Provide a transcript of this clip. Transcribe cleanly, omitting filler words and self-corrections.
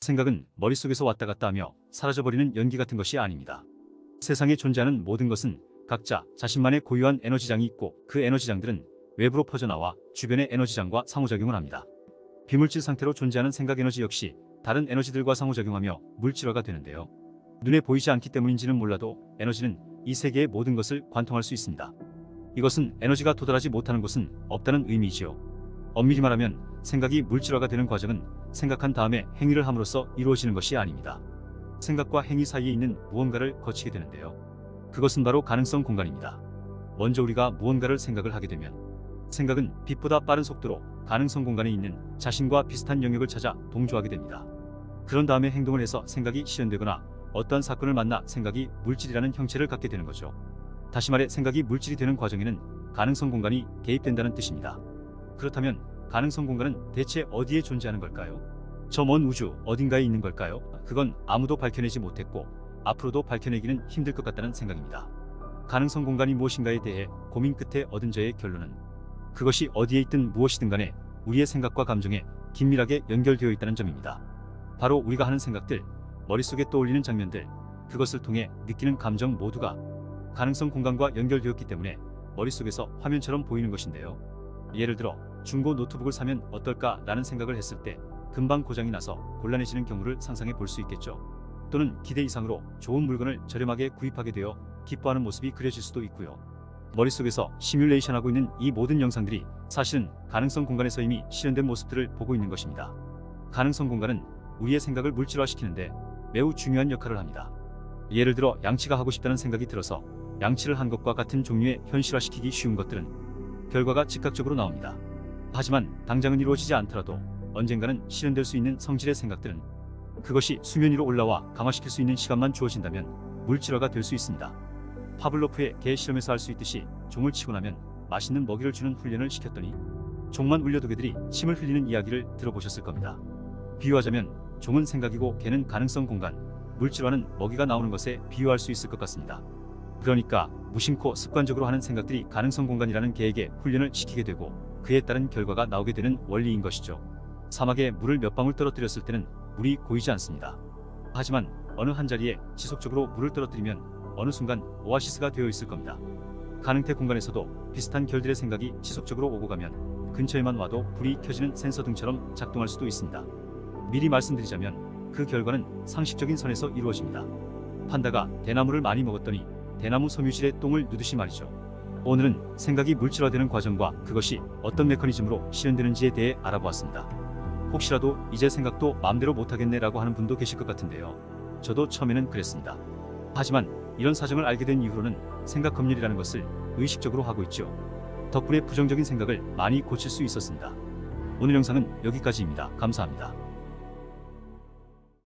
생각은 머릿속에서 왔다 갔다 하며 사라져버리는 연기 같은 것이 아닙니다. 세상에 존재하는 모든 것은 각자 자신만의 고유한 에너지장이 있고 그 에너지장들은 외부로 퍼져나와 주변의 에너지장과 상호작용을 합니다. 비물질 상태로 존재하는 생각 에너지 역시 다른 에너지들과 상호작용하며 물질화가 되는데요. 눈에 보이지 않기 때문인지는 몰라도 에너지는 이 세계의 모든 것을 관통할 수 있습니다. 이것은 에너지가 도달하지 못하는 곳은 없다는 의미이지요. 엄밀히 말하면 생각이 물질화가 되는 과정은 생각한 다음에 행위를 함으로써 이루어지는 것이 아닙니다. 생각과 행위 사이에 있는 무언가를 거치게 되는데요. 그것은 바로 가능성 공간입니다. 먼저 우리가 무언가를 생각을 하게 되면 생각은 빛보다 빠른 속도로 가능성 공간에 있는 자신과 비슷한 영역을 찾아 동조하게 됩니다. 그런 다음에 행동을 해서 생각이 실현되거나 어떠한 사건을 만나 생각이 물질이라는 형체를 갖게 되는 거죠. 다시 말해 생각이 물질이 되는 과정에는 가능성 공간이 개입된다는 뜻입니다. 그렇다면 가능성 공간은 대체 어디에 존재하는 걸까요? 저 먼 우주 어딘가에 있는 걸까요? 그건 아무도 밝혀내지 못했고 앞으로도 밝혀내기는 힘들 것 같다는 생각입니다. 가능성 공간이 무엇인가에 대해 고민 끝에 얻은 저의 결론은 그것이 어디에 있든 무엇이든 간에 우리의 생각과 감정에 긴밀하게 연결되어 있다는 점입니다. 바로 우리가 하는 생각들, 머릿속에 떠올리는 장면들, 그것을 통해 느끼는 감정 모두가 가능성 공간과 연결되었기 때문에 머릿속에서 화면처럼 보이는 것인데요. 예를 들어 중고 노트북을 사면 어떨까 라는 생각을 했을 때 금방 고장이 나서 곤란해지는 경우를 상상해 볼 수 있겠죠. 또는 기대 이상으로 좋은 물건을 저렴하게 구입하게 되어 기뻐하는 모습이 그려질 수도 있고요. 머릿속에서 시뮬레이션하고 있는 이 모든 영상들이 사실은 가능성 공간에서 이미 실현된 모습들을 보고 있는 것입니다. 가능성 공간은 우리의 생각을 물질화시키는데 매우 중요한 역할을 합니다. 예를 들어 양치가 하고 싶다는 생각이 들어서 양치를 한 것과 같은 종류의 현실화시키기 쉬운 것들은 결과가 즉각적으로 나옵니다. 하지만 당장은 이루어지지 않더라도 언젠가는 실현될 수 있는 성질의 생각들은 그것이 수면 위로 올라와 강화시킬 수 있는 시간만 주어진다면 물질화가 될 수 있습니다. 파블로프의 개 실험에서 할 수 있듯이 종을 치고 나면 맛있는 먹이를 주는 훈련을 시켰더니 종만 울려도 개들이 침을 흘리는 이야기를 들어보셨을 겁니다. 비유하자면 종은 생각이고 개는 가능성 공간, 물질화는 먹이가 나오는 것에 비유할 수 있을 것 같습니다. 그러니까 무심코 습관적으로 하는 생각들이 가능성 공간이라는 개에게 훈련을 시키게 되고 그에 따른 결과가 나오게 되는 원리인 것이죠. 사막에 물을 몇 방울 떨어뜨렸을 때는 물이 고이지 않습니다. 하지만 어느 한 자리에 지속적으로 물을 떨어뜨리면 어느 순간 오아시스가 되어 있을 겁니다. 가능태 공간에서도 비슷한 결들의 생각이 지속적으로 오고 가면 근처에만 와도 불이 켜지는 센서 등처럼 작동할 수도 있습니다. 미리 말씀드리자면 그 결과는 상식적인 선에서 이루어집니다. 판다가 대나무를 많이 먹었더니 대나무 섬유질의 똥을 누듯이 말이죠. 오늘은 생각이 물질화되는 과정과 그것이 어떤 메커니즘으로 실현되는지에 대해 알아보았습니다. 혹시라도 이제 생각도 마음대로 못하겠네 라고 하는 분도 계실 것 같은데요. 저도 처음에는 그랬습니다. 하지만 이런 사정을 알게 된 이후로는 생각 검열이라는 것을 의식적으로 하고 있죠. 덕분에 부정적인 생각을 많이 고칠 수 있었습니다. 오늘 영상은 여기까지입니다. 감사합니다.